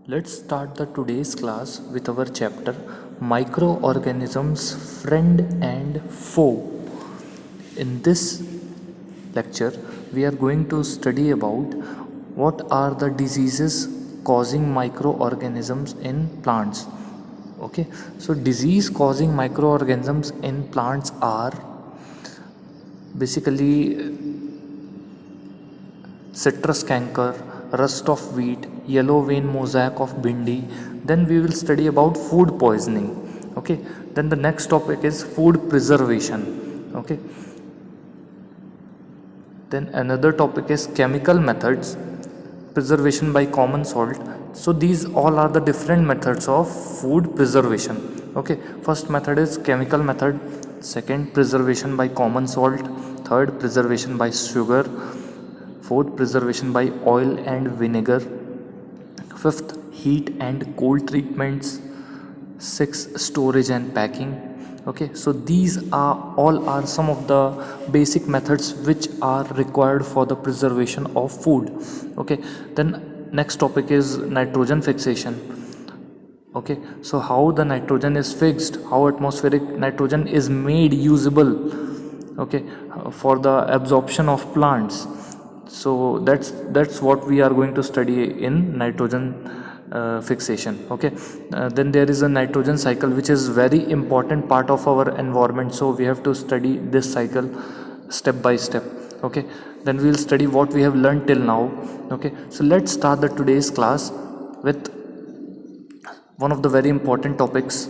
Let's start the today's class with our chapter Microorganisms Friend and Foe. In this lecture, we are going to study about what are the diseases causing microorganisms in plants. Okay, so disease causing microorganisms in plants are basically citrus canker, rust of wheat, yellow vein mosaic of bhindi. Then we will study about food poisoning. Okay, then the next topic is food preservation. Okay, then another topic is chemical methods, preservation by common salt. So these all are the different methods of food preservation. Okay, first method is chemical method, second preservation by common salt, third preservation by sugar, fourth preservation by oil and vinegar, fifth heat and cold treatments, sixth storage and packing. Okay, so these are some of the basic methods which are required for the preservation of food. Okay, then next topic is nitrogen fixation. Okay, so how the nitrogen is fixed, how atmospheric nitrogen is made usable, okay, for the absorption of plants. So that's what we are going to study in nitrogen fixation. Okay, then there is a nitrogen cycle which is very important part of our environment, so we have to study this cycle step by step. Okay, then we'll study what we have learned till now. Okay, so let's start the today's class with one of the very important topics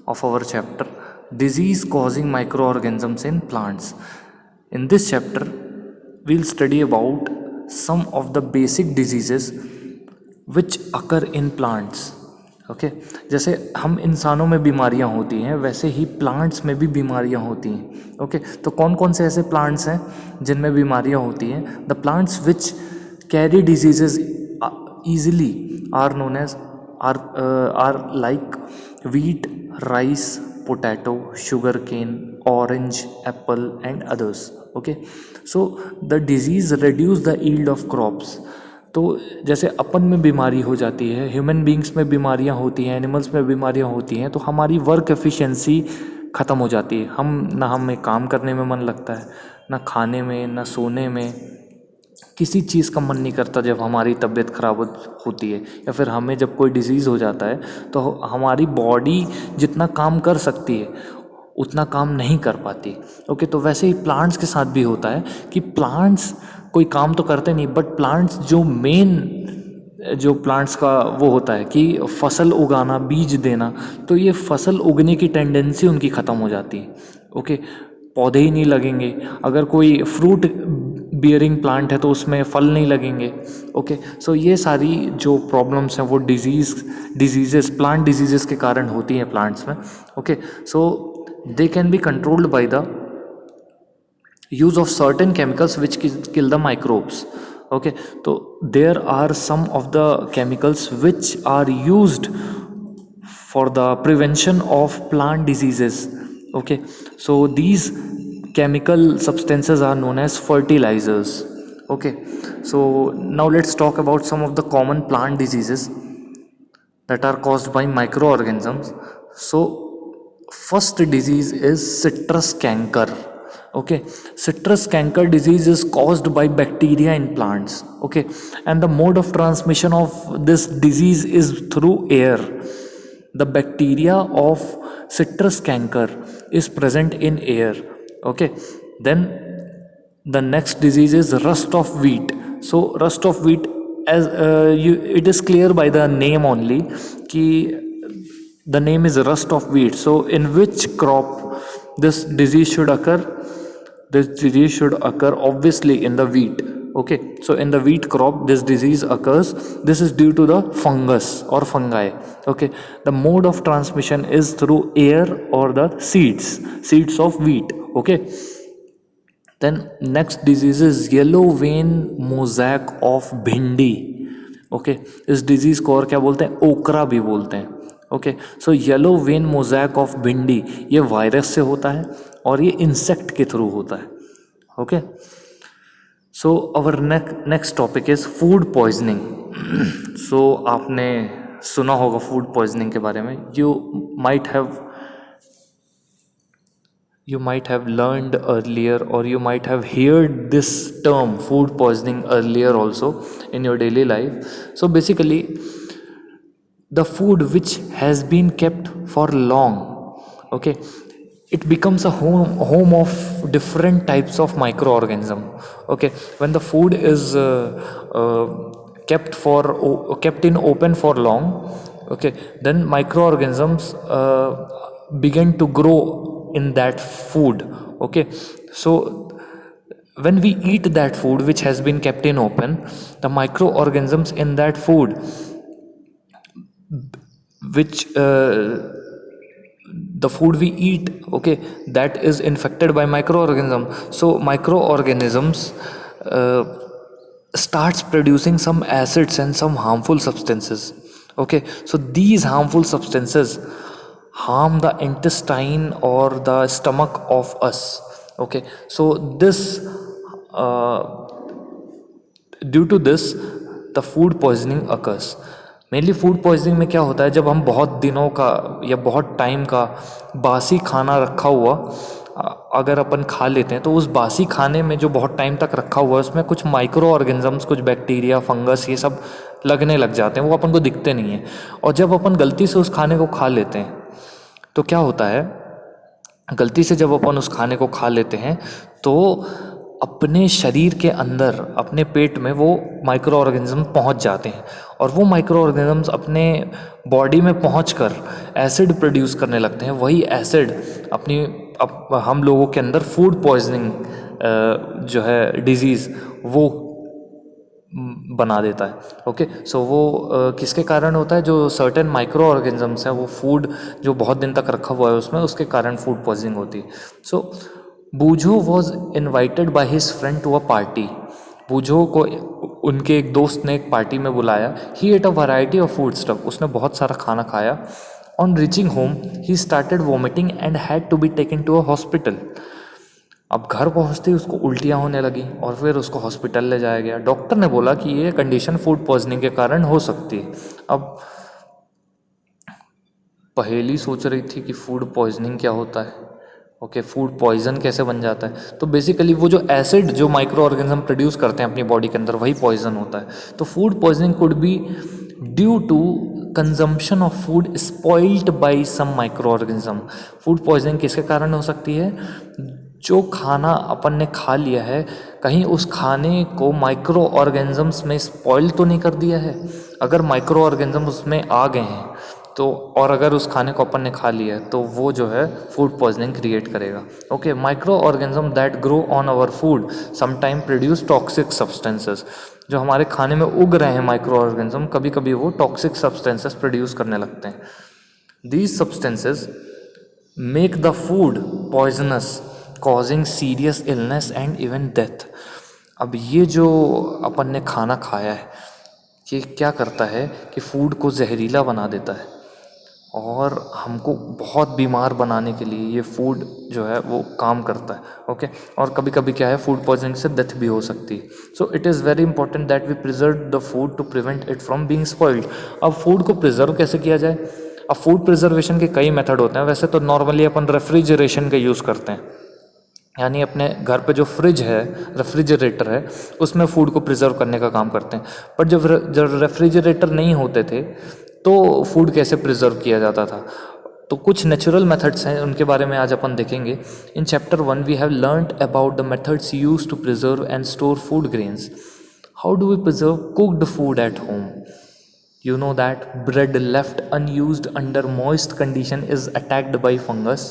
of our chapter, disease causing microorganisms in plants. In this chapter we'll study about some of the basic diseases which occur in plants. Okay, जैसे हम इंसानों में बीमारियां होती हैं वैसे ही plants में भी बीमारियां होती हैं. ओके, तो कौन कौन से ऐसे प्लांट्स हैं जिनमें बीमारियां होती हैं? The plants which carry diseases easily are known as are like wheat, rice, potato, sugarcane, orange, apple and others. Okay, so the disease reduce the yield of crops. तो जैसे अपन में बीमारी हो जाती है, ह्यूमन बींग्स में बीमारियां होती हैं, एनिमल्स में बीमारियां होती हैं, तो हमारी वर्क एफिशिएंसी ख़त्म हो जाती है. हमें काम करने में मन लगता है, ना खाने में, ना सोने में, किसी चीज़ का मन नहीं करता जब हमारी तबीयत ख़राब होती है, या फिर हमें जब कोई डिज़ीज़ हो जाता है तो हमारी बॉडी जितना काम कर सकती है उतना काम नहीं कर पाती. ओके, तो वैसे ही प्लांट्स के साथ भी होता है कि प्लांट्स कोई काम तो करते नहीं, बट प्लांट्स जो प्लांट्स का वो होता है कि फसल उगाना, बीज देना, तो ये फसल उगने की टेंडेंसी उनकी ख़त्म हो जाती है. ओके, पौधे ही नहीं लगेंगे. अगर कोई फ्रूट बियरिंग प्लांट है तो उसमें फल नहीं लगेंगे. ओके, सो ये सारी जो प्रॉब्लम्स हैं वो डिजीजेस प्लांट डिजीजेस के कारण होती हैं प्लांट्स में. Okay, so they can be controlled by the use of certain chemicals which kill the microbes. Okay, so there are some of the chemicals which are used for the prevention of plant diseases. Okay, so these chemical substances are known as fertilizers. Okay, so now let's talk about some of the common plant diseases that are caused by microorganisms. So first disease is citrus canker. Okay, citrus canker disease is caused by bacteria in plants. Okay, and the mode of transmission of this disease is through air. The bacteria of citrus canker is present in air. Okay, then the next disease is rust of wheat. So rust of wheat, as it is clear by the name only कि the name is rust of wheat. So in which crop this disease should occur? This disease should occur obviously in the wheat. Okay, so in the wheat crop this disease occurs. This is due to the fungus or fungi. Okay, the mode of transmission is through air or the seeds of wheat. Okay, then next disease is yellow vein mosaic of bhindi. Okay, इस disease को और क्या बोलते हैं? ओकरा भी बोलते हैं. Okay, so yellow vein mosaic of भिंडी ये वायरस से होता है और ये इंसेक्ट के थ्रू होता है. Okay, so our next topic is food poisoning. So आपने सुना होगा फूड पॉइजनिंग के बारे में। Might have you might have learned earlier, or you might have heard this term food poisoning earlier also in your daily life. So basically, the food which has been kept for long, okay, it becomes a home of different types of microorganism. Okay, when the food is kept in open for long, okay, then microorganisms begin to grow in that food. Okay, so when we eat that food which has been kept in open, the microorganisms in that food which the food we eat, okay, that is infected by microorganism. So microorganisms uh, starts producing some acids and some harmful substances. Okay, so these harmful substances harm the intestine or the stomach of us. Okay, so this uh, due to this the food poisoning occurs. Mainly food poisoning में क्या होता है, जब हम बहुत दिनों का या बहुत टाइम का बासी खाना रखा हुआ अगर अपन खा लेते हैं, तो उस बासी खाने में जो बहुत टाइम तक रखा हुआ है उसमें कुछ माइक्रो ऑर्गेनिजम्स, कुछ बैक्टीरिया, फंगस, ये सब लगने लग जाते हैं। वो अपन को दिखते नहीं हैं, और जब अपन गलती से उस खाने को खा लेते हैं तो क्या होता है, गलती से जब अपन उस खाने को खा लेते हैं तो अपने शरीर के अंदर, अपने पेट में वो माइक्रो ऑर्गेनिज्म पहुंच जाते हैं, और वो माइक्रो ऑर्गेनिजम्स अपने बॉडी में पहुंचकर एसिड प्रोड्यूस करने लगते हैं। वही एसिड हम लोगों के अंदर फूड पॉइजनिंग जो है डिजीज़ वो बना देता है। ओके, सो वो किसके कारण होता है, जो सर्टेन माइक्रो ऑर्गेनिजम्स हैं, वो फूड जो बहुत दिन तक रखा हुआ है उसमें, उसके कारण फूड पॉइजनिंग होती है। So Boojho was invited by his friend to a party. Boojho को उनके एक दोस्त ने एक पार्टी में बुलाया। He ate a variety of food stuff, उसने बहुत सारा खाना खाया। On reaching home he started vomiting and had to be taken to a hospital. अब घर पहुंचते ही उसको उल्टियाँ होने लगी और फिर उसको हॉस्पिटल ले जाया गया। डॉक्टर ने बोला कि ये कंडीशन फूड पॉइजनिंग के कारण हो सकती है। अब पहेली सोच रही थी कि फूड पॉइजनिंग क्या होता है, ओके, फूड पॉइजन कैसे बन जाता है। तो बेसिकली वो जो एसिड जो माइक्रो ऑर्गेनिज्म प्रोड्यूस करते हैं अपनी बॉडी के अंदर, वही पॉइजन होता है। तो food poisoning could be due to consumption of food spoiled by some micro organism. Food poisoning किसके कारण हो सकती है, जो खाना अपन ने खा लिया है, कहीं उस खाने को माइक्रो ऑर्गेनिजम्स में स्पॉइल तो नहीं कर दिया है। अगर माइक्रो ऑर्गेनिज्म उसमें आ गए हैं तो, और अगर उस खाने को अपन ने खा लिया है, तो वो जो है फूड पॉइजनिंग क्रिएट करेगा। Okay, micro organism that grow on our food sometime produce toxic substances. जो हमारे खाने में उग रहे हैं माइक्रो ऑर्गेनिज्म, कभी कभी वो टॉक्सिक सब्सटेंसेस प्रोड्यूस करने लगते हैं। These substances make the food poisonous, causing serious illness and even death. अब ये जो अपन ने खाना खाया है, ये क्या करता है कि फूड को जहरीला बना देता है, और हमको बहुत बीमार बनाने के लिए ये फूड जो है वो काम करता है। ओके, और कभी कभी क्या है, फूड पॉइजनिंग से डेथ भी हो सकती है। So it is very important that we preserve the food to prevent it from being spoiled. अब फूड को प्रिजर्व कैसे किया जाए, अब फूड प्रिजर्वेशन के कई मेथड होते हैं। वैसे तो नॉर्मली अपन रेफ्रिजरेशन का यूज़ करते हैं, यानी अपने घर पे जो फ्रिज है, रेफ्रिजरेटर है, उसमें फूड को प्रिजर्व करने का काम करते हैं। बट जब रेफ्रिजरेटर नहीं होते थे तो फूड कैसे प्रिजर्व किया जाता था, तो कुछ नेचुरल मेथड्स हैं, उनके बारे में आज अपन देखेंगे। In chapter 1 we have learned about the methods used to preserve and store food grains. How do we preserve cooked food at home. You know that bread left unused under moist condition is attacked by fungus.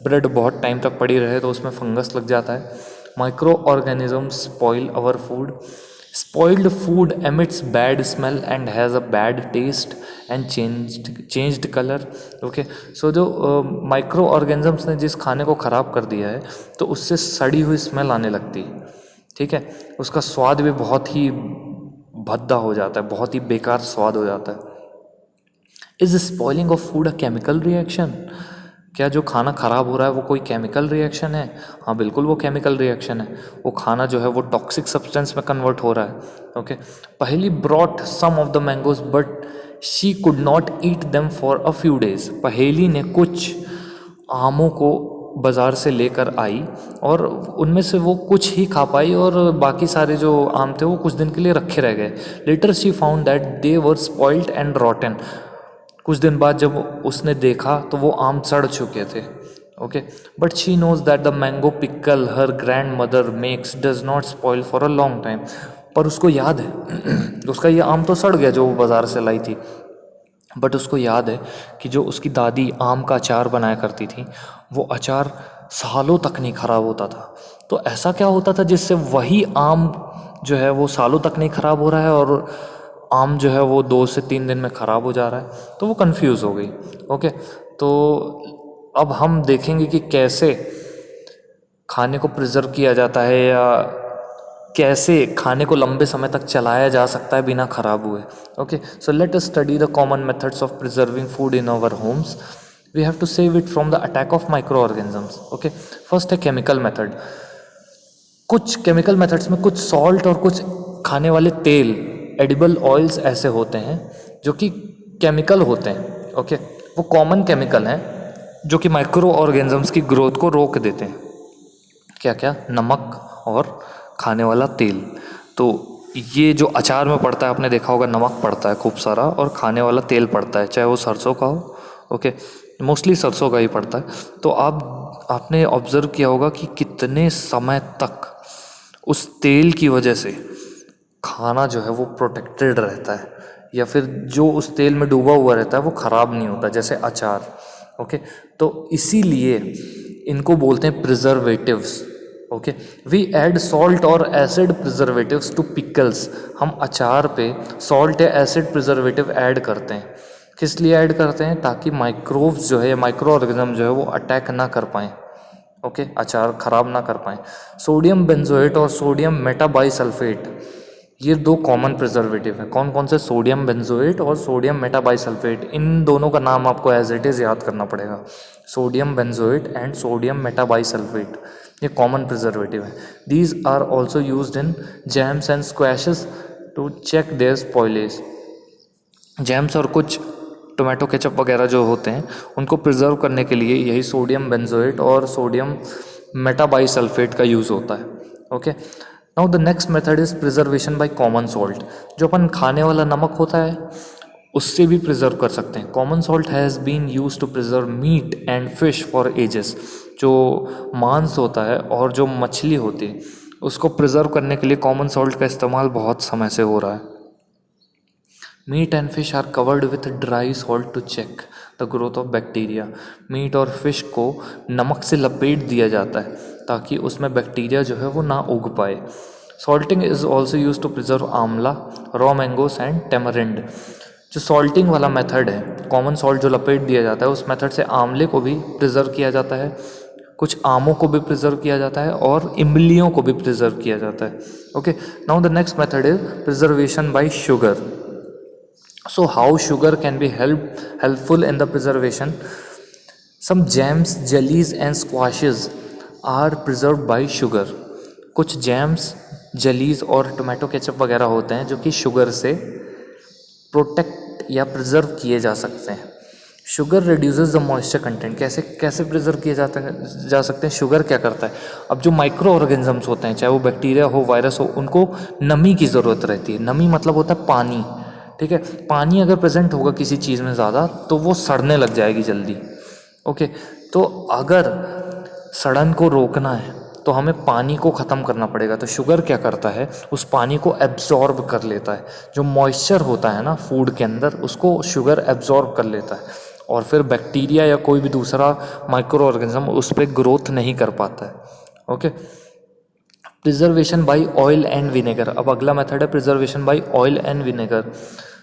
Bread बहुत time तक पड़ी रहे तो उसमें fungus लग जाता है। Micro organism spoil our food. Spoiled food emits bad smell and has a bad taste and changed colour. Okay, so जो माइक्रो ऑर्गेनिजम्स ने जिस खाने को ख़राब कर दिया है, तो उससे सड़ी हुई स्मेल आने लगती है। ठीक है, उसका स्वाद भी बहुत ही भद्दा हो जाता है, बहुत ही बेकार स्वाद हो जाता है। Is spoiling of food a chemical reaction. क्या जो खाना ख़राब हो रहा है वो कोई केमिकल रिएक्शन है? हाँ बिल्कुल वो केमिकल रिएक्शन है। वो खाना जो है वो टॉक्सिक सब्सटेंस में कन्वर्ट हो रहा है। Okay, Paheli brought some of the mangoes but she could not eat them for a few days. Paheli ने कुछ आमों को बाज़ार से लेकर आई और उनमें से वो कुछ ही खा पाई और बाकी सारे जो आम थे वो कुछ दिन के लिए रखे रह गए। Later she found that they were spoiled and rotten. कुछ दिन बाद जब उसने देखा तो वो आम सड़ चुके थे। Okay, but she knows that the mango pickle her grandmother makes does not spoil for a long time. पर उसको याद है उसका ये आम तो सड़ गया जो वो बाज़ार से लाई थी, बट उसको याद है कि जो उसकी दादी आम का अचार बनाया करती थी वो अचार सालों तक नहीं ख़राब होता था। तो ऐसा क्या होता था जिससे वही आम जो है वो सालों तक नहीं ख़राब हो रहा है और आम जो है वो 2 से 3 दिन में ख़राब हो जा रहा है? तो वो कंफ्यूज हो गई। ओके, तो अब हम देखेंगे कि कैसे खाने को प्रिजर्व किया जाता है या कैसे खाने को लंबे समय तक चलाया जा सकता है बिना खराब हुए। Okay, so let us study the common methods of preserving food in our homes. We have to save it from the attack of micro organisms. Okay, first है केमिकल मेथड। कुछ केमिकल मेथड्स में कुछ salt और कुछ खाने वाले तेल edible oils ऐसे होते हैं जो कि केमिकल होते हैं। ओके, वो कॉमन केमिकल हैं जो कि माइक्रो ऑर्गेनिजम्स की ग्रोथ को रोक देते हैं। क्या क्या? नमक और खाने वाला तेल। तो ये जो अचार में पड़ता है आपने देखा होगा, नमक पड़ता है खूब सारा और खाने वाला तेल पड़ता है, चाहे वो सरसों का हो। ओके, मोस्टली सरसों का ही पड़ता है। तो आपने ऑब्जर्व किया होगा कि कितने समय तक उस तेल की वजह से खाना जो है वो प्रोटेक्टेड रहता है या फिर जो उस तेल में डूबा हुआ रहता है वो ख़राब नहीं होता, जैसे अचार। ओके, तो इसीलिए इनको बोलते हैं preservatives. Okay, we add salt और एसिड प्रिजर्वेटिव्स टू पिकल्स। हम अचार पे सॉल्ट या एसिड प्रिजर्वेटिव ऐड करते हैं। किस लिए ऐड करते हैं? ताकि माइक्रोब्स जो है या माइक्रो ऑर्गेनिज्म जो है वो अटैक ना कर पाएँ। ओके, अचार खराब ना कर पाएँ। सोडियम बेंजोएट और सोडियम मेटाबाइसल्फेट, ये 2 कॉमन प्रिजर्वेटिव हैं। कौन कौन से? सोडियम बेंजोएट और सोडियम मेटाबाइसल्फेट। इन दोनों का नाम आपको एज इट इज़ याद करना पड़ेगा, sodium benzoate and sodium metabisulphite. ये कॉमन प्रिजर्वेटिव है। These are also used in jams and squashes to check their spoilage. Jams और कुछ टोमेटो केचप वगैरह जो होते हैं उनको प्रिजर्व करने के लिए यही सोडियम बेंजोएट और सोडियम मेटाबाइसल्फेट का यूज़ होता है। Okay, now the next method is preservation by common salt. जो अपन खाने वाला नमक होता है उससे भी प्रिजर्व कर सकते हैं। Common salt has been use to preserve meat and fish for ages. जो मांस होता है और जो मछली होती है उसको प्रिजर्व करने के लिए कॉमन सॉल्ट का इस्तेमाल बहुत समय से हो रहा है। Meat and fish are covered with dry salt to check the growth of bacteria. Meat और फिश को नमक से लपेट दिया जाता है ताकि उसमें बैक्टीरिया जो है वो ना उग पाए। Salting is also use to preserve amla, raw mangoes and tamarind. जो सॉल्टिंग वाला मेथड है, कॉमन सॉल्ट जो लपेट दिया जाता है, उस मेथड से आंवले को भी प्रिजर्व किया जाता है, कुछ आमों को भी प्रिजर्व किया जाता है और इमलियों को भी प्रिजर्व किया जाता है। Okay, now the next method is preservation bye sugar. So how sugar can be helpful in the preservation? Some jams, jellies and squashes are preserved by sugar. कुछ जैम्स, जलीज और टोमेटो केचप वगैरह होते हैं जो कि शुगर से protect या preserve किए जा सकते हैं। Sugar reduces the moisture content. कैसे कैसे प्रिजर्व किए जा सकते हैं? शुगर क्या करता है, अब जो माइक्रो ऑर्गेनिजम्स होते हैं, चाहे वो बैक्टीरिया हो, वायरस हो, उनको नमी की ज़रूरत रहती है। नमी मतलब होता है पानी। ठीक है, पानी अगर प्रेजेंट होगा किसी चीज़ में ज़्यादा तो वो सड़ने लग जाएगी जल्दी। ओके, तो अगर सड़न को रोकना है तो हमें पानी को ख़त्म करना पड़ेगा। तो शुगर क्या करता है, उस पानी को एब्जॉर्ब कर लेता है। जो मॉइस्चर होता है ना फूड के अंदर, उसको शुगर एब्जॉर्ब कर लेता है और फिर बैक्टीरिया या कोई भी दूसरा माइक्रो ऑर्गेनिज्म उस पर ग्रोथ नहीं कर पाता है। Okay, preservation by oil and vinegar. अब अगला मेथड है preservation by oil and vinegar.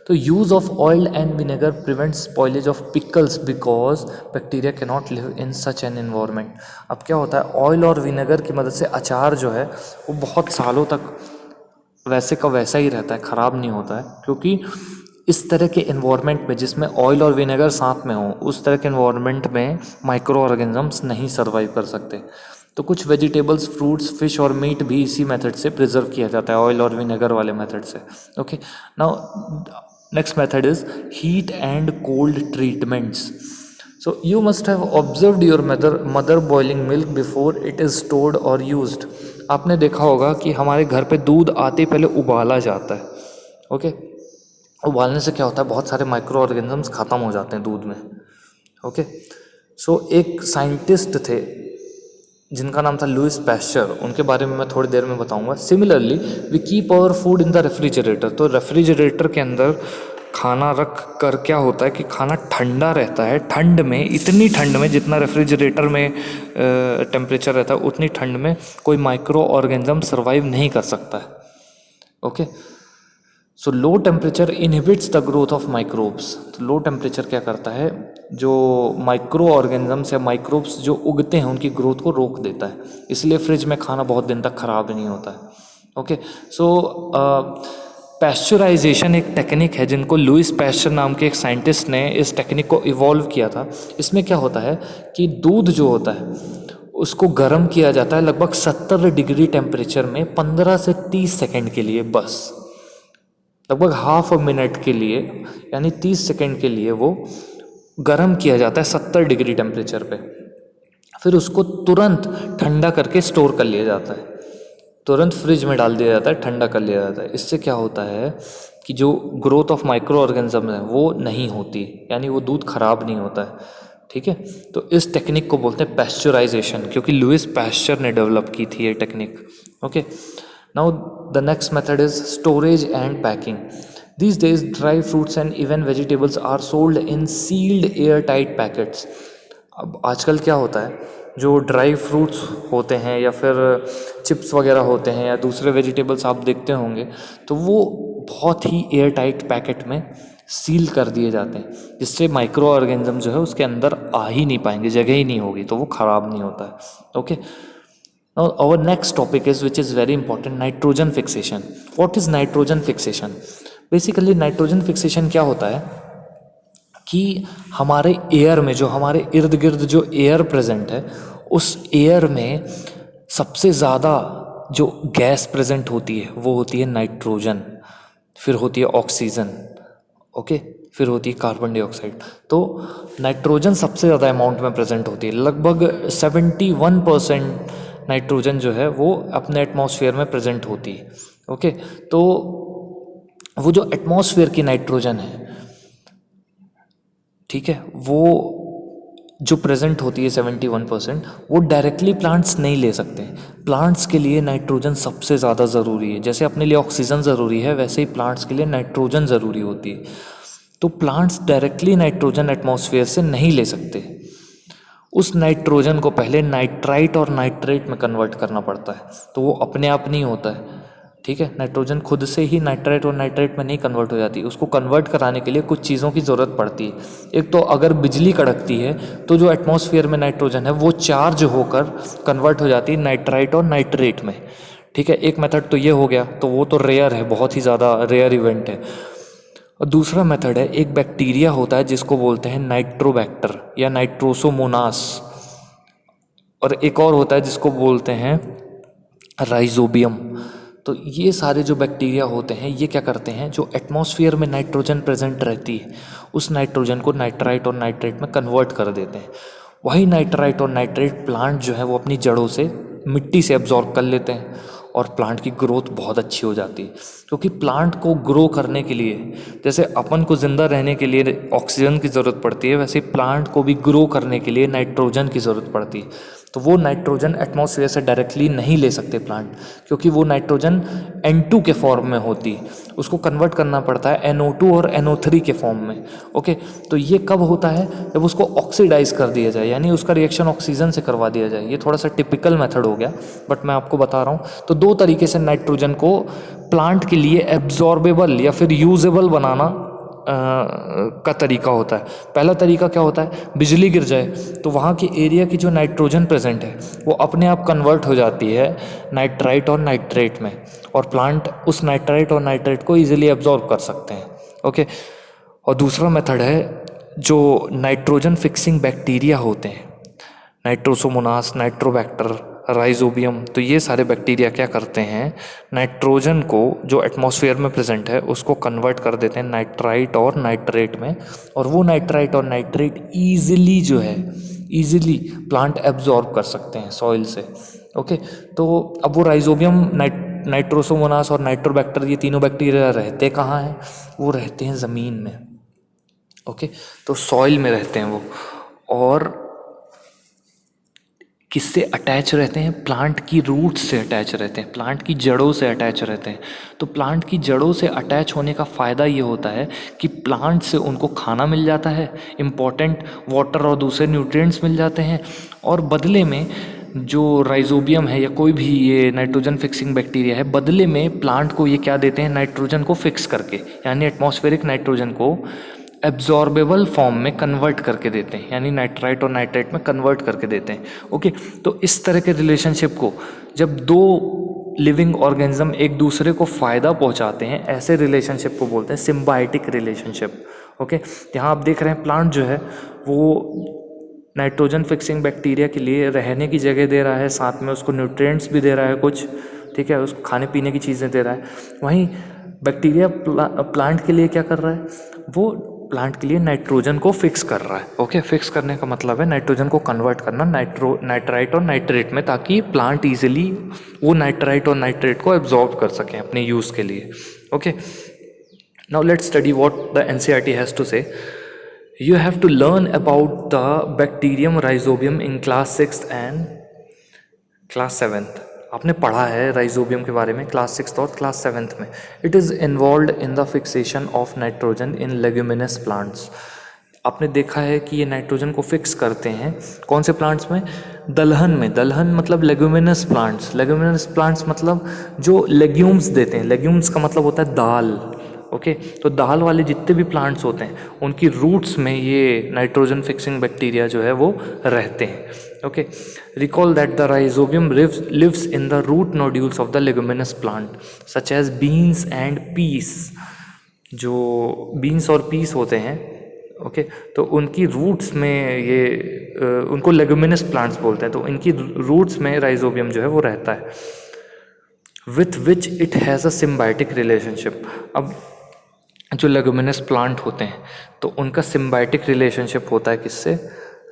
तो use of oil and vinegar prevents spoilage of pickles because bacteria can not live in such an environment. अब क्या होता है, ऑयल और vinegar की मदद से अचार जो है वो बहुत सालों तक वैसे का वैसा ही रहता है, ख़राब नहीं होता है, क्योंकि इस तरह के एनवायरनमेंट में जिसमें ऑयल और विनेगर साथ में हो, उस तरह के एनवायरनमेंट में माइक्रो ऑर्गेनिजम्स नहीं सर्वाइव कर सकते। तो कुछ वेजिटेबल्स, फ्रूट्स, फिश और मीट भी इसी मेथड से प्रिजर्व किया जाता है, ऑयल और विनेगर वाले मेथड से। Okay, now next method is heat and cold treatments. So you must have observed your mother boiling milk before it is stored और यूज्ड। आपने देखा होगा कि हमारे घर पे दूध आते ही पहले उबाला जाता है। ओके, उबालने से क्या होता है, बहुत सारे माइक्रो ऑर्गेनिजम्स ख़त्म हो जाते हैं दूध में। ओके, सो एक साइंटिस्ट थे जिनका नाम था लुइस पैस्चर, उनके बारे में मैं थोड़ी देर में बताऊंगा। Similarly we keep our food in the refrigerator. तो रेफ्रिजरेटर के अंदर खाना रख कर क्या होता है कि खाना ठंडा रहता है। ठंड में, इतनी ठंड में जितना रेफ्रिजरेटर में टेम्परेचर रहता है, उतनी ठंड में कोई माइक्रो ऑर्गेनिज्म सर्वाइव नहीं कर सकता है। Okay, so low temperature inhibits the growth of microbes. तो लो टेम्परेचर क्या करता है, जो माइक्रो ऑर्गेनिजम्स या माइक्रोब्स जो उगते हैं उनकी ग्रोथ को रोक देता है, इसलिए फ्रिज में खाना बहुत दिन तक ख़राब नहीं होता है। ओके, सो पैस्चराइजेशन एक टेक्निक है जिनको लुइस पैस्चर नाम के एक साइंटिस्ट ने इस टेक्निक को इवॉल्व किया था। इसमें क्या होता है कि दूध जो होता है उसको गर्म किया जाता है लगभग 70 डिग्री टेम्परेचर में 15 से 30 सेकेंड के लिए, बस लगभग हाफ अ मिनट के लिए, यानी 30 सेकेंड के लिए वो गर्म किया जाता है 70 डिग्री टेम्परेचर पे। फिर उसको तुरंत ठंडा करके स्टोर कर लिया जाता है, तुरंत फ्रिज में डाल दिया जाता है, ठंडा कर लिया जाता है। इससे क्या होता है कि जो ग्रोथ ऑफ माइक्रो ऑर्गेनिज्म है वो नहीं होती, यानी वो दूध खराब नहीं होता है। ठीक है, तो इस टेक्निक को बोलते हैं पैस्चराइजेशन, क्योंकि लुइस पैस्चर ने डेवलप की थी ये technique. Okay, now the next method is storage and packing. These days dry fruits and even vegetables are sold in sealed airtight packets. अब आजकल क्या होता है, जो ड्राई फ्रूट्स होते हैं या फिर चिप्स वगैरह होते हैं या दूसरे वेजिटेबल्स आप देखते होंगे, तो वो बहुत ही एयर टाइट पैकेट में सील कर दिए जाते हैं, जिससे माइक्रो ऑर्गेनिज्म जो है उसके अंदर आ ही नहीं पाएंगे, जगह ही नहीं होगी, तो वो ख़राब नहीं होता है। Okay, now our next topic is, which is very important, nitrogen fixation. What is nitrogen fixation? Basically nitrogen fixation क्या होता है कि हमारे एयर में, जो हमारे इर्द गिर्द जो एयर प्रेजेंट है, उस एयर में सबसे ज़्यादा जो गैस प्रेजेंट होती है वो होती है नाइट्रोजन, फिर होती है ऑक्सीजन, ओके, फिर होती है कार्बन डाइऑक्साइड। तो नाइट्रोजन सबसे ज़्यादा अमाउंट में प्रेजेंट होती है, लगभग 71% नाइट्रोजन जो है वो अपने एटमॉस्फेयर में प्रेजेंट होती है। ओके, तो वो जो एटमॉस्फेयर की नाइट्रोजन है, ठीक है, वो जो प्रेजेंट होती है 71%, वो डायरेक्टली प्लांट्स नहीं ले सकते। प्लांट्स के लिए नाइट्रोजन सबसे ज़्यादा ज़रूरी है, जैसे अपने लिए ऑक्सीजन ज़रूरी है वैसे ही प्लांट्स के लिए नाइट्रोजन ज़रूरी होती है। तो प्लांट्स डायरेक्टली नाइट्रोजन एटमॉस्फेयर से नहीं ले सकते, उस नाइट्रोजन को पहले नाइट्राइट और नाइट्रेट में कन्वर्ट करना पड़ता है, तो वो अपने आप नहीं होता है। ठीक है, नाइट्रोजन खुद से ही नाइट्राइट और नाइट्रेट में नहीं कन्वर्ट हो जाती, उसको कन्वर्ट कराने के लिए कुछ चीज़ों की ज़रूरत पड़ती है। एक तो अगर बिजली कड़कती है तो जो एटमॉस्फेयर में नाइट्रोजन है वो चार्ज होकर कन्वर्ट हो जाती है नाइट्राइट और नाइट्रेट में। ठीक है, एक मेथड तो ये हो गया, तो वो तो रेयर है, बहुत ही ज़्यादा रेयर इवेंट है। और दूसरा मेथड है, एक बैक्टीरिया होता है जिसको बोलते हैं नाइट्रोबैक्टर या नाइट्रोसोमोनास, और एक और होता है जिसको बोलते हैं राइजोबियम। तो ये सारे जो बैक्टीरिया होते हैं ये क्या करते हैं, जो एटमॉस्फेयर में नाइट्रोजन प्रेजेंट रहती है उस नाइट्रोजन को नाइट्राइट और नाइट्रेट में कन्वर्ट कर देते हैं। वही नाइट्राइट और नाइट्रेट प्लांट जो है वो अपनी जड़ों से, मिट्टी से एब्जॉर्ब कर लेते हैं और प्लांट की ग्रोथ बहुत अच्छी हो जाती है। क्योंकि प्लांट को ग्रो करने के लिए, जैसे अपन को ज़िंदा रहने के लिए ऑक्सीजन की ज़रूरत पड़ती है, वैसे प्लांट को भी ग्रो करने के लिए नाइट्रोजन की ज़रूरत पड़ती है। तो वो नाइट्रोजन एटमॉस्फेयर से डायरेक्टली नहीं ले सकते प्लांट, क्योंकि वो नाइट्रोजन N2 के फॉर्म में होती है, उसको कन्वर्ट करना पड़ता है NO2 और NO3 के फॉर्म में। ओके, तो ये कब होता है, जब उसको ऑक्सीडाइज कर दिया जाए, यानी उसका रिएक्शन ऑक्सीजन से करवा दिया जाए। ये थोड़ा सा टिपिकल मेथड हो गया, बट मैं आपको बता रहा हूँ। तो दो तरीके से नाइट्रोजन को प्लांट के लिए एब्जॉर्बेबल या फिर यूजेबल बनाना का तरीका होता है। पहला तरीका क्या होता है, बिजली गिर जाए तो वहाँ के एरिया की जो नाइट्रोजन प्रेजेंट है वो अपने आप कन्वर्ट हो जाती है नाइट्राइट और नाइट्रेट में, और प्लांट उस नाइट्राइट और नाइट्रेट को इजीली एब्जॉर्ब कर सकते हैं। ओके, और दूसरा मेथड है जो नाइट्रोजन फिक्सिंग बैक्टीरिया होते हैं, नाइट्रोसोमोनास, नाइट्रोबैक्टर, राइजोबियम। तो ये सारे बैक्टीरिया क्या करते हैं, नाइट्रोजन को जो एटमॉस्फेयर में प्रेजेंट है उसको कन्वर्ट कर देते हैं नाइट्राइट और नाइट्रेट में, और वो नाइट्राइट और नाइट्रेट ईजिली जो है, ईजिली प्लांट एब्जॉर्ब कर सकते हैं सॉइल से। ओके, तो अब वो राइजोबियम, नाइट्रोसोमोनास और नाइट्रोबैक्टर, ये तीनों बैक्टीरिया रहते कहाँ हैं, वो रहते हैं ज़मीन में। ओके, तो सॉइल में रहते हैं वो, और किससे अटैच रहते हैं, प्लांट की रूट से अटैच रहते हैं, प्लांट की जड़ों से अटैच रहते हैं। तो प्लांट की जड़ों से अटैच होने का फ़ायदा ये होता है कि प्लांट से उनको खाना मिल जाता है, इम्पॉर्टेंट वाटर और दूसरे न्यूट्रिएंट्स मिल जाते हैं, और बदले में जो राइजोबियम है या कोई भी ये नाइट्रोजन फिक्सिंग बैक्टीरिया है, बदले में प्लांट को ये क्या देते हैं, नाइट्रोजन को फिक्स करके, यानी एटमॉस्फेरिक नाइट्रोजन को एब्जॉर्बेबल फॉर्म में कन्वर्ट करके देते हैं, यानी नाइट्राइट और नाइट्रेट में कन्वर्ट करके देते हैं। ओके, तो इस तरह के रिलेशनशिप को, जब दो लिविंग ऑर्गेनिज्म एक दूसरे को फ़ायदा पहुंचाते हैं, ऐसे रिलेशनशिप को बोलते हैं सिम्बायोटिक रिलेशनशिप। ओके, यहाँ आप देख रहे हैं प्लांट जो है वो नाइट्रोजन फिक्सिंग बैक्टीरिया के लिए रहने की जगह दे रहा है, साथ में उसको न्यूट्रिएंट्स भी दे रहा है कुछ, ठीक है, उसको खाने पीने की चीज़ें दे रहा है। वहीं बैक्टीरिया प्लांट के लिए क्या कर रहा है, वो प्लांट के लिए नाइट्रोजन को फिक्स कर रहा है। ओके, फिक्स करने का मतलब है नाइट्रोजन को कन्वर्ट करना नाइट्राइट और नाइट्रेट में, ताकि प्लांट इजीली वो नाइट्राइट और नाइट्रेट को एब्जॉर्ब कर सकें अपने यूज़ के लिए। Okay, now let's study what the NCERT has to say. You have to learn about the bacterium rhizobium in class 6th and class 7th। आपने पढ़ा है राइजोबियम के बारे में क्लास 6th और क्लास 7th में। It is involve in the fixation of nitrogen in leguminous plants. आपने देखा है कि ये नाइट्रोजन को फिक्स करते हैं कौन से प्लांट्स में, दलहन में। दलहन मतलब लेग्यूमिनस प्लांट्स, लेग्यूमिनस प्लांट्स मतलब जो लेग्यूम्स देते हैं, लेग्यूम्स का मतलब होता है दाल। ओके, तो दाल वाले जितने भी प्लांट्स होते हैं उनकी रूट्स में ये नाइट्रोजन फिक्सिंग बैक्टीरिया जो है वो रहते हैं। Okay, recall that the rhizobium lives in the root nodules of the leguminous plant such as beans and peas. जो बीन्स और पीस होते हैं, ओके, तो उनकी रूट्स में ये उनको लेगुमिनस प्लांट्स बोलते हैं, तो इनकी रूट्स में राइजोबियम जो है वो रहता है, with which it has a symbiotic relationship. अब जो लेगुमिनस प्लांट होते हैं तो उनका सिम्बायोटिक रिलेशनशिप होता है किससे,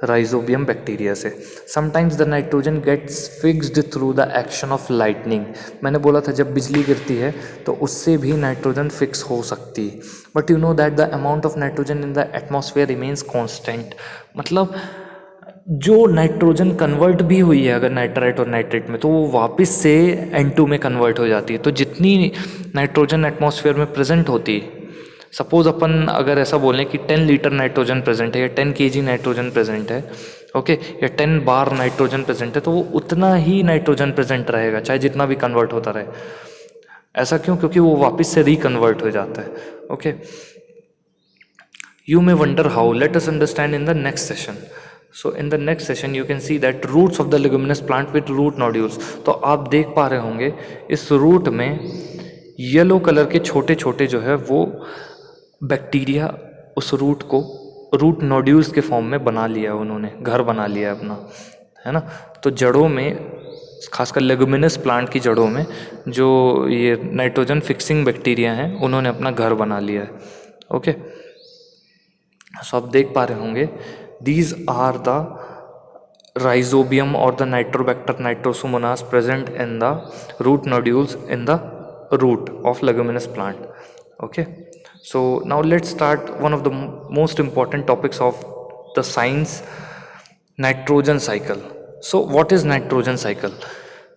राइजोबियम बैक्टीरिया से। Sometimes the nitrogen gets fixed through the action of lightning. मैंने बोला था जब बिजली गिरती है तो उससे भी नाइट्रोजन फिक्स हो सकती है, but you know that the amount of nitrogen in the atmosphere remains constant. मतलब जो नाइट्रोजन कन्वर्ट भी हुई है अगर नाइट्राइट और नाइट्रेट में, तो वो वापस से N2 में कन्वर्ट हो जाती है। तो जितनी नाइट्रोजन एटमॉस्फेयर में प्रेजेंट होती है, सपोज अपन अगर ऐसा बोलें कि 10 लीटर नाइट्रोजन प्रेजेंट है या 10 kg नाइट्रोजन प्रेजेंट है, ओके, या 10 बार नाइट्रोजन प्रेजेंट है, तो वो उतना ही नाइट्रोजन प्रेजेंट रहेगा चाहे जितना भी कन्वर्ट होता रहे। ऐसा क्यों, क्योंकि वो वापस से रिकन्वर्ट हो जाता है। Okay, you may wonder how, let us understand in the next session. So in the next session you can see that roots of the leguminous plant with root nodules. तो आप देख पा रहे होंगे इस रूट में येलो कलर के छोटे छोटे जो है वो बैक्टीरिया उस रूट को रूट नोड्यूल्स के फॉर्म में बना लिया, उन्होंने घर बना लिया अपना, है ना। तो जड़ों में, खासकर लेगुमिनस प्लांट की जड़ों में जो ये नाइट्रोजन फिक्सिंग बैक्टीरिया हैं उन्होंने अपना घर बना लिया है। ओके, सो आप देख पा रहे होंगे दीज आर द राइजोबियम और the nitrobacter nitrosomonas present in the root nodules in the root of leguminous plant. Okay, so now let's start one of the most important topics of the science, nitrogen cycle. So what is nitrogen cycle?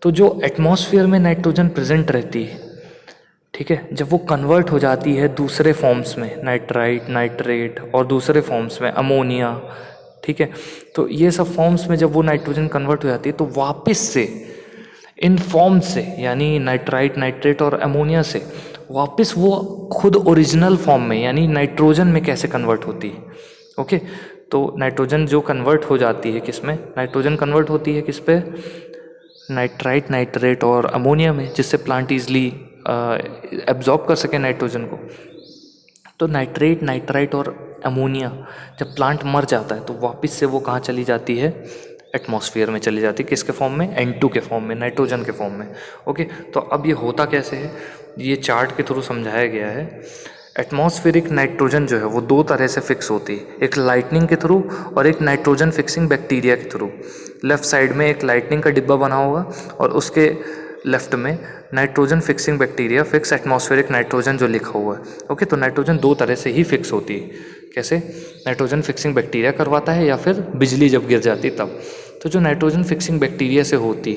तो जो atmosphere में nitrogen present रहती है, ठीक है, जब वो convert हो जाती है दूसरे फॉर्म्स में, नाइट्राइट, नाइट्रेट और दूसरे फॉर्म्स में अमोनिया, ठीक है, तो ये सब फॉर्म्स में जब वो नाइट्रोजन कन्वर्ट हो जाती है तो वापस से इन फॉर्म से, यानी नाइट्राइट, नाइट्रेट और अमोनिया से वापस वो खुद ओरिजिनल फॉर्म में यानी नाइट्रोजन में कैसे कन्वर्ट होती है। ओके, तो नाइट्रोजन जो कन्वर्ट हो जाती है किस में, नाइट्रोजन कन्वर्ट होती है किस पे, नाइट्राइट, नाइट्रेट और अमोनिया में, जिससे प्लांट ईजिली एब्जॉर्ब कर सके नाइट्रोजन को। तो नाइट्रेट, नाइट्राइट और अमोनिया जब प्लांट मर जाता है तो वापस से वो कहाँ चली जाती है, एटमॉस्फेयर में चली जाती है। किसके फॉर्म में, N2 के फॉर्म में, नाइट्रोजन के फॉर्म में। ओके, तो अब ये होता कैसे है, ये चार्ट के थ्रू समझाया गया है। एटमॉस्फेरिक नाइट्रोजन जो है वो दो तरह से फिक्स होती है, एक लाइटनिंग के थ्रू और एक नाइट्रोजन फिक्सिंग बैक्टीरिया के थ्रू। लेफ्ट साइड में एक लाइटनिंग का डिब्बा बना होगा और उसके लेफ्ट में nitrogen fixing bacteria fix atmospheric nitrogen जो लिखा हुआ है। ओके, तो नाइट्रोजन दो तरह से ही फिक्स होती है। कैसे, नाइट्रोजन फिक्सिंग बैक्टीरिया करवाता है या फिर बिजली जब गिर जाती तब। तो जो नाइट्रोजन फिक्सिंग बैक्टीरिया से होती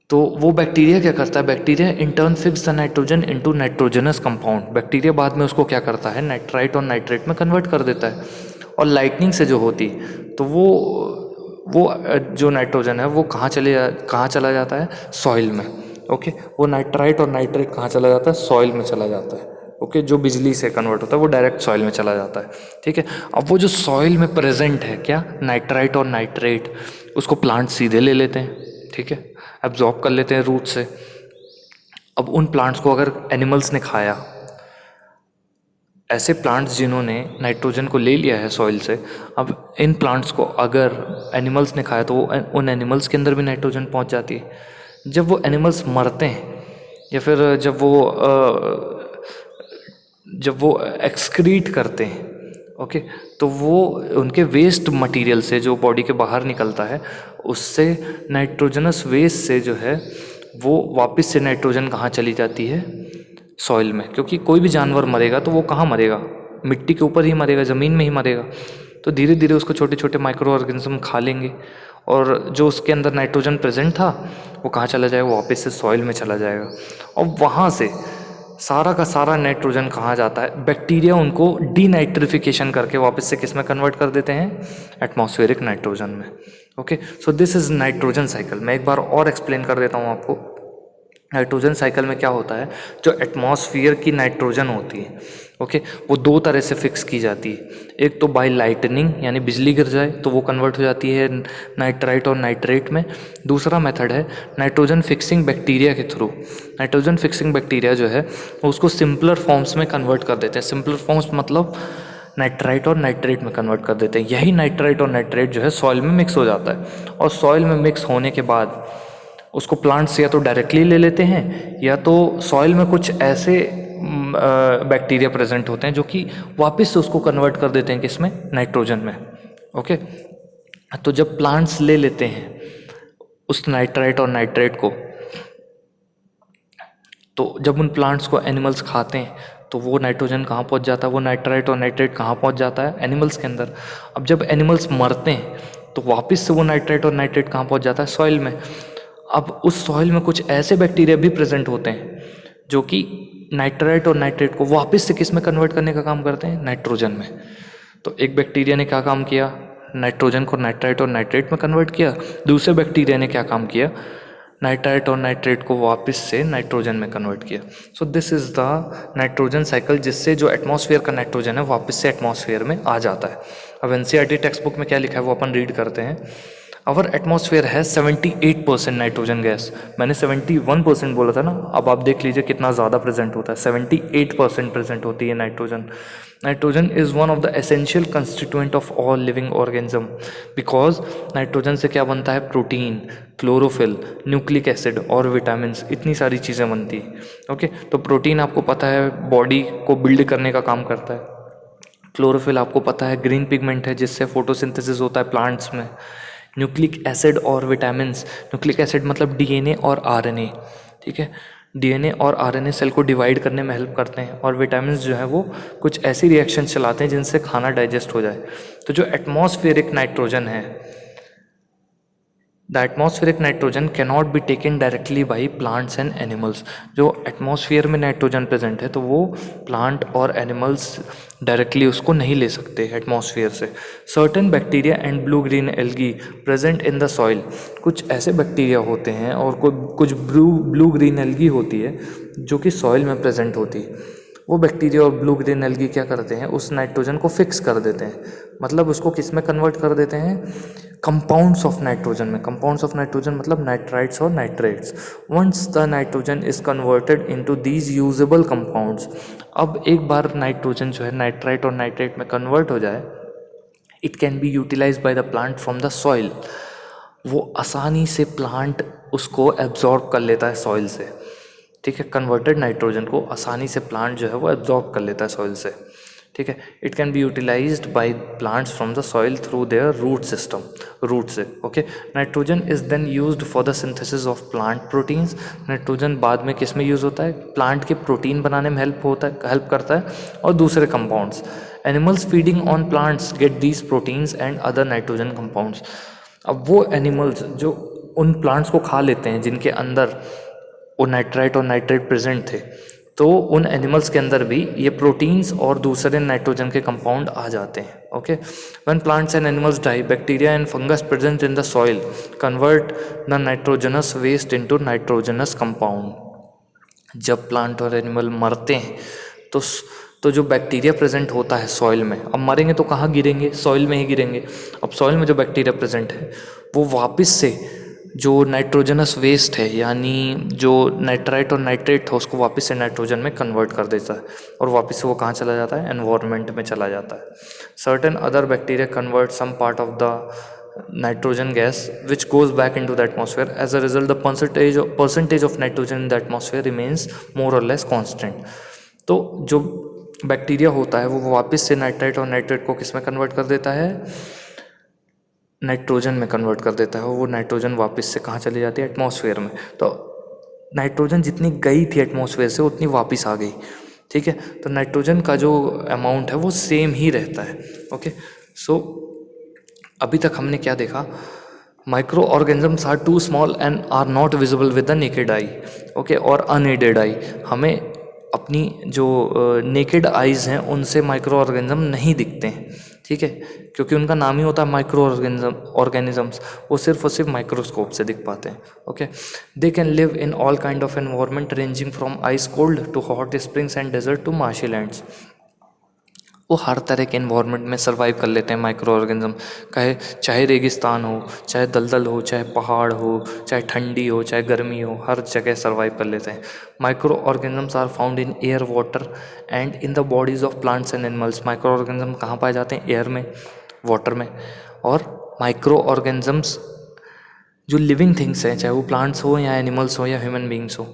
तो वो बैक्टीरिया क्या करता है, bacteria intern fix the nitrogen into nitrogenous compound. Bacteria बाद में उसको क्या करता है, नाइट्राइट और नाइट्रेट में कन्वर्ट कर देता है। और लाइटनिंग से जो होती तो वो जो नाइट्रोजन है वो कहाँ चला जाता है, सॉइल में। ओके, वो नाइट्राइट और नाइट्रेट कहाँ चला जाता है, सॉइल में चला जाता है। ओके, जो बिजली से कन्वर्ट होता है वो डायरेक्ट सॉइल में चला जाता है। ठीक है, अब वो जो सॉइल में प्रेजेंट है क्या, नाइट्राइट और नाइट्रेट, उसको प्लांट सीधे ले लेते हैं। ठीक है, एब्जॉर्ब कर लेते हैं रूट से। अब उन प्लांट्स को अगर एनिमल्स ने खाया, ऐसे प्लांट्स जिन्होंने नाइट्रोजन को ले लिया है सॉइल से, अब इन प्लांट्स को अगर एनिमल्स ने खाया तो वो उन एनिमल्स के अंदर भी नाइट्रोजन पहुंच जाती है। जब वो एनिमल्स मरते हैं या फिर जब वो एक्सक्रीट करते हैं, ओके, तो वो उनके वेस्ट मटेरियल से जो बॉडी के बाहर निकलता है, उससे नाइट्रोजनस वेस्ट से जो है वो वापस से नाइट्रोजन कहाँ चली जाती है, सॉइल में। क्योंकि कोई भी जानवर मरेगा तो वो कहाँ मरेगा, मिट्टी के ऊपर ही मरेगा, ज़मीन में ही मरेगा। तो धीरे धीरे उसको छोटे छोटे माइक्रो ऑर्गेनिज्म खा लेंगे और जो उसके अंदर नाइट्रोजन प्रेजेंट था वो कहाँ चला जाएगा, वापस से सॉइल में चला जाएगा। और वहाँ से सारा का सारा नाइट्रोजन कहाँ जाता है, बैक्टीरिया उनको डीनाइट्रिफिकेशन करके वापस से किस में कन्वर्ट कर देते हैं, एटमॉस्फेरिक नाइट्रोजन में। Okay, so this is nitrogen cycle. मैं एक बार और एक्सप्लेन कर देता हूँ आपको। नाइट्रोजन साइकिल में क्या होता है, जो एटमॉस्फेयर की नाइट्रोजन होती है, ओके, वो दो तरह से फिक्स की जाती है। एक तो बाय लाइटनिंग, यानी बिजली गिर जाए तो वो कन्वर्ट हो जाती है नाइट्राइट और नाइट्रेट में। दूसरा मेथड है नाइट्रोजन फिक्सिंग बैक्टीरिया के थ्रू। नाइट्रोजन फिक्सिंग बैक्टीरिया जो है वो उसको सिंपलर फॉर्म्स में कन्वर्ट कर देते हैं। सिंपलर फॉर्म्स मतलब नाइट्राइट और नाइट्रेट में कन्वर्ट कर देते हैं। यही नाइट्राइट और नाइट्रेट जो है सॉइल में मिक्स हो जाता है और सॉइल में मिक्स होने के बाद उसको प्लांट्स या तो डायरेक्टली ले लेते हैं या तो सॉइल में कुछ ऐसे बैक्टीरिया प्रेजेंट होते हैं जो कि वापस से उसको कन्वर्ट कर देते हैं किसमें, नाइट्रोजन में। ओके, तो जब प्लांट्स ले लेते हैं उस नाइट्राइट और नाइट्रेट को, तो जब उन प्लांट्स को एनिमल्स खाते हैं तो वो नाइट्रोजन कहाँ पहुँच जाता है, वो नाइट्राइट और नाइट्रेट कहाँ पहुँच जाता है, एनिमल्स के अंदर। अब जब एनिमल्स मरते हैं तो वापस से वो नाइट्राइट और नाइट्रेट कहाँ पहुँच जाता है, सॉइल में। अब उस सॉइल में कुछ ऐसे बैक्टीरिया भी प्रेजेंट होते हैं जो कि नाइट्राइट और नाइट्रेट को वापस से किस में कन्वर्ट करने का काम करते हैं, नाइट्रोजन में। तो एक बैक्टीरिया ने क्या काम किया, नाइट्रोजन को नाइट्राइट और नाइट्रेट में कन्वर्ट किया। दूसरे बैक्टीरिया ने क्या काम किया, नाइट्राइट और नाइट्रेट को वापस से नाइट्रोजन में कन्वर्ट किया। So this is the nitrogen cycle, जिससे जो एटमॉस्फेयर का नाइट्रोजन है वापस से एटमॉस्फेयर में आ जाता है। अब एनसीईआरटी टेक्स्ट बुक में क्या लिखा है वो अपन रीड करते हैं। आवर एटमॉस्फेयर है 78% नाइट्रोजन गैस। मैंने 71% बोला था ना, अब आप देख लीजिए कितना ज़्यादा प्रेजेंट होता है, 78% प्रेजेंट होती है nitrogen. Nitrogen is one of the essential constituent of all living organism, because nitrogen से क्या बनता है, प्रोटीन, क्लोरोफिल, न्यूक्लिक एसिड और विटामिन, इतनी सारी चीज़ें बनती है। ओके, तो प्रोटीन आपको पता है बॉडी को बिल्ड करने का काम करता है। क्लोरोफिल आपको पता है ग्रीन पिगमेंट है जिससे फोटोसिंथेसिस होता है प्लांट्स में। न्यूक्लिक एसिड और विटामिन्स, न्यूक्लिक एसिड मतलब डीएनए और आरएनए, ठीक है, डीएनए और आरएनए सेल को डिवाइड करने में हेल्प करते हैं। और विटामिन्स जो है वो कुछ ऐसी रिएक्शन चलाते हैं जिनसे खाना डाइजेस्ट हो जाए। तो जो एटमॉस्फेरिक नाइट्रोजन है, the atmospheric nitrogen cannot be taken directly by plants and animals. जो एटमॉस्फेयर में नाइट्रोजन प्रेजेंट है तो वो प्लांट और एनिमल्स डायरेक्टली उसको नहीं ले सकते एटमॉस्फेयर से। Certain bacteria and blue green algae present in the soil. कुछ ऐसे बैक्टीरिया होते हैं और कुछ ब्लू ग्रीन एल्गी होती है जो कि सॉइल में प्रेजेंट होती है। वो बैक्टीरिया और ब्लू ग्रीन एल्गी क्या करते हैं, उस नाइट्रोजन को फिक्स कर देते हैं, मतलब उसको किस में कन्वर्ट कर देते हैं, कंपाउंड्स ऑफ नाइट्रोजन में। कंपाउंड्स ऑफ नाइट्रोजन मतलब नाइट्राइट्स और nitrates. Once the nitrogen is converted into these usable compounds, अब एक बार नाइट्रोजन जो है नाइट्राइट और नाइट्रेट में कन्वर्ट हो जाए, it can be utilize by the plant from the soil, वो आसानी से प्लांट उसको एब्जॉर्ब कर लेता है सॉइल से, ठीक है। कन्वर्टेड नाइट्रोजन को आसानी से प्लांट जो है वो एब्जॉर्ब कर लेता है सॉइल से, ठीक है। It can be utilised by plants from the soil through their root system, root से, okay. Nitrogen is then used for the synthesis of plant proteins. Nitrogen बाद में किस में यूज़ होता है, प्लांट के प्रोटीन बनाने में हेल्प करता है और दूसरे compounds. Animals feeding on plants get these proteins and other nitrogen compounds. अब वो एनिमल्स जो उन प्लांट्स को खा लेते हैं जिनके अंदर वो नाइट्राइट और नाइट्रेट प्रेजेंट थे, तो उन एनिमल्स के अंदर भी ये प्रोटीन्स और दूसरे नाइट्रोजन के कंपाउंड आ जाते हैं, okay. When plants and animals die, bacteria and fungus present in the soil convert the nitrogenous waste into nitrogenous compound. जब प्लांट और एनिमल मरते हैं तो जो बैक्टीरिया प्रेजेंट होता है सॉइल में, अब मरेंगे तो कहाँ गिरेंगे, सॉइल में ही गिरेंगे। अब सॉइल में जो बैक्टीरिया प्रेजेंट है वो वापस से जो नाइट्रोजनस वेस्ट है, यानी जो नाइट्राइट और नाइट्रेट था, उसको वापस से नाइट्रोजन में कन्वर्ट कर देता है और वापस से वो कहाँ चला जाता है, एनवायरनमेंट में चला जाता है। Certain other bacteria convert some part of the nitrogen gas which goes back into the atmosphere. As a result the percentage of nitrogen in the atmosphere remains more or less constant. तो जो bacteria होता है वो वापस से nitrite और nitrate को किस में कन्वर्ट कर देता है, नाइट्रोजन में कन्वर्ट कर देता है। वो नाइट्रोजन वापस से कहाँ चली जाती है, एटमॉस्फेयर में। तो नाइट्रोजन जितनी गई थी एटमॉस्फेयर से उतनी वापस आ गई, ठीक है। तो नाइट्रोजन का जो अमाउंट है वो सेम ही रहता है, ओके। सो अभी तक हमने क्या देखा, micro organisms are too small and are not visible with the naked eye, okay, और अनएडेड आई। हमें अपनी जो नेकेड आइज़ हैं उनसे माइक्रो ऑर्गेनिज्म नहीं दिखते हैं, ठीक है, क्योंकि उनका नाम ही होता है माइक्रो ऑर्गेनिजम्स। वो सिर्फ और सिर्फ माइक्रोस्कोप से दिख पाते हैं, okay. They can live in all kind of environment ranging from ice cold to hot springs and desert to marshy lands. वो हर तरह के इन्वायरमेंट में सर्वाइव कर लेते हैं माइक्रो ऑर्गेनिज्म, चाहे रेगिस्तान हो, चाहे दलदल हो, चाहे पहाड़ हो, चाहे ठंडी हो, चाहे गर्मी हो, हर जगह सर्वाइव कर लेते हैं। Micro organisms are found in air, water and in the bodies of plants and animals. Micro organism कहाँ पाए जाते हैं, एयर में, वाटर में। और माइक्रो ऑर्गेनिजम्स जो लिविंग थिंग्स हैं, चाहे वो प्लांट्स हो या एनिमल्स हो या ह्यूमन बींग्स हो,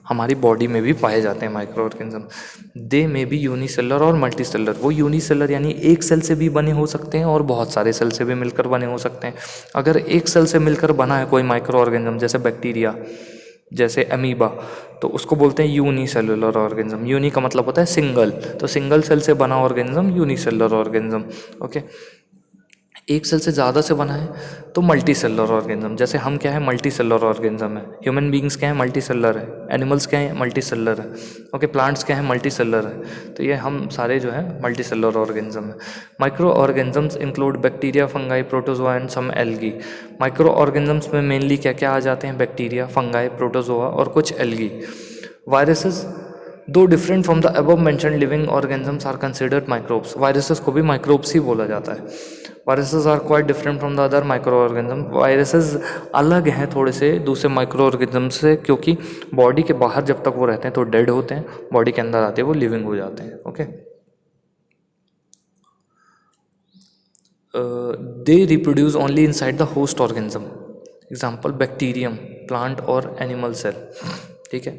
हमारी बॉडी में भी पाए जाते हैं micro organism. They may be unicellular और मल्टीसेलर। वो यूनिसेलर यानी एक सेल से भी बने हो सकते हैं और बहुत सारे सेल से भी मिलकर बने हो सकते हैं। अगर एक सेल से मिलकर बना है कोई माइक्रो ऑर्गेनिज्म, जैसे बैक्टीरिया, जैसे अमीबा, तो उसको बोलते हैं यूनिसेलुलर ऑर्गेनिज्म। यूनि का मतलब होता है सिंगल, तो सिंगल सेल से बना ऑर्गेनिज्म यूनिसेलुलर ऑर्गेनिज्म, ओके। एक सेल से ज़्यादा से बना है तो मल्टी सेलुलर ऑर्गेनिज्म। जैसे हम क्या है, मल्टी सेलुलर ऑर्गेनिज्म है। ह्यूमन बींग्स क्या है, मल्टी सेलुलर है। एनिमल्स क्या है, मल्टी सेलुलर है, ओके। प्लांट्स क्या है, मल्टी सेलुलर है। तो ये हम सारे जो है मल्टी सेलुलर ऑर्गेनिज्म है। Micro organisms include bacteria, fungi, protozoa and some algae. Micro organisms में मेनली क्या क्या आ जाते हैं, बैक्टीरिया, फंगाई, प्रोटोजोआ और कुछ algae. Viruses, though different from the above mentioned living organisms are considered microbes. Viruses को भी माइक्रोब्स ही बोला जाता है। Viruses are quite different from the other micro organism. Viruses अलग हैं थोड़े से दूसरे माइक्रो ऑर्गेनिज्म से, क्योंकि बॉडी के बाहर जब तक वो रहते हैं तो डेड होते हैं, बॉडी के अंदर आते हैं वो लिविंग हो जाते हैं, okay. They reproduce only inside the host organism. Example bacterium, plant और एनिमल सेल, ठीक है।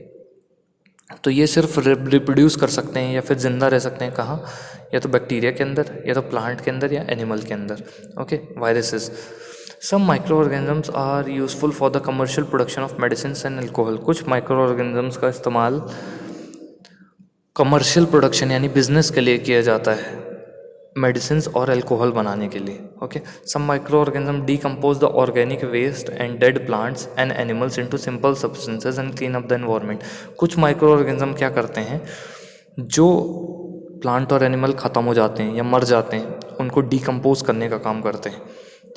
तो ये सिर्फ रिप्रोड्यूस कर सकते हैं या फिर जिंदा रह सकते हैं कहाँ, या तो बैक्टीरिया के अंदर, या तो प्लांट के अंदर, या एनिमल के अंदर, okay. Viruses, some micro organisms are useful for the commercial production of medicine and alcohol. कुछ माइक्रो ऑर्गेनिजम्स का इस्तेमाल कमर्शियल प्रोडक्शन यानी बिजनेस के लिए किया जाता है, मेडिसिन और अल्कोहल बनाने के लिए, okay. Some micro organism decompose the organic waste and dead plants and animals into simple substances and clean up the environment. कुछ माइक्रो ऑर्गेनिज्म क्या करते हैं, जो प्लांट और एनिमल ख़त्म हो जाते हैं या मर जाते हैं उनको डीकम्पोज करने का काम करते हैं,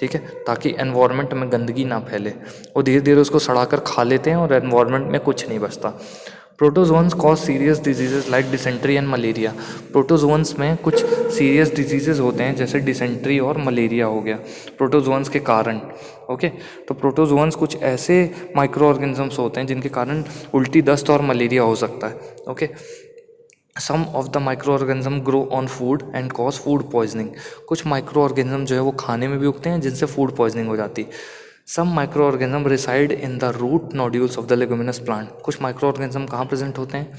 ठीक है, ताकि एनवायरनमेंट में गंदगी ना फैले। वो धीरे धीरे उसको सड़ा कर खा लेते हैं और एनवायरनमेंट में कुछ नहीं बचता। Protozoans cause serious diseases like dysentery and malaria. Protozoans में कुछ सीरियस डिजीजेज होते हैं जैसे डिसेंट्री और मलेरिया हो गया प्रोटोजोन्स के कारण। ओके, तो प्रोटोजोन्स कुछ ऐसे माइक्रो ऑर्गेनिजम्स होते हैं जिनके कारण उल्टी, दस्त और मलेरिया हो सकता है। Okay, some of the micro organism grow on food and cause food poisoning. कुछ माइक्रो ऑर्गेनिज्म जो है वो खाने में भी उगते हैं जिनसे फूड पॉइजनिंग हो जाती है। Some micro organism reside in the root nodules of the leguminous plant. कुछ माइक्रो ऑर्गेनिज्म कहाँ प्रेजेंट होते हैं?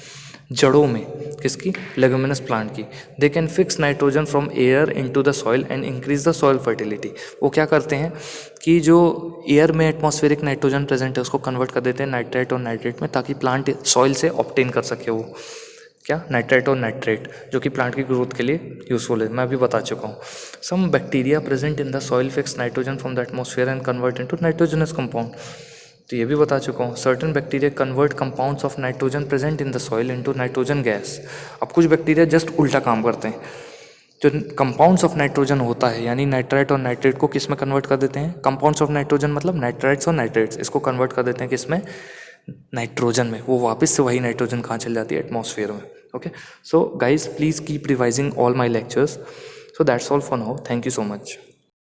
जड़ों में। किसकी? लेगुमिनस प्लांट की। They can fix nitrogen from air into the soil and increase the soil fertility. वो क्या करते हैं कि जो एयर में एटमॉस्फेरिक नाइट्रोजन प्रेजेंट है उसको कन्वर्ट कर देते हैं नाइट्रेट और नाइट्रेट में, ताकि प्लांट सॉइल से ऑब्टेन कर सके वो क्या, नाइट्रेट और नाइट्रेट, जो कि प्लांट की ग्रोथ के लिए यूजफुल है। मैं अभी बता चुका हूँ। Some bacteria present in the soil fix nitrogen from the atmosphere and convert into nitrogenous compound. तो ये भी बता चुका हूँ। Certain bacteria convert compounds of nitrogen present in the soil into nitrogen gas. अब कुछ बैक्टीरिया जस्ट उल्टा काम करते हैं। जो कंपाउंड्स ऑफ नाइट्रोजन होता है यानी नाइट्राइट और नाइट्रेट को किस में कन्वर्ट कर देते हैं? कंपाउंड्स ऑफ नाइट्रोजन मतलब नाइट्राइट्स और नाइट्रेट्स, इसको कन्वर्ट कर देते हैं किस में? नाइट्रोजन में। वो वापस से वही नाइट्रोजन कहाँ चल जाती है? एटमॉस्फेयर में। Okay, so guys, please keep revising all my lectures. So that's all for now. Thank you so much.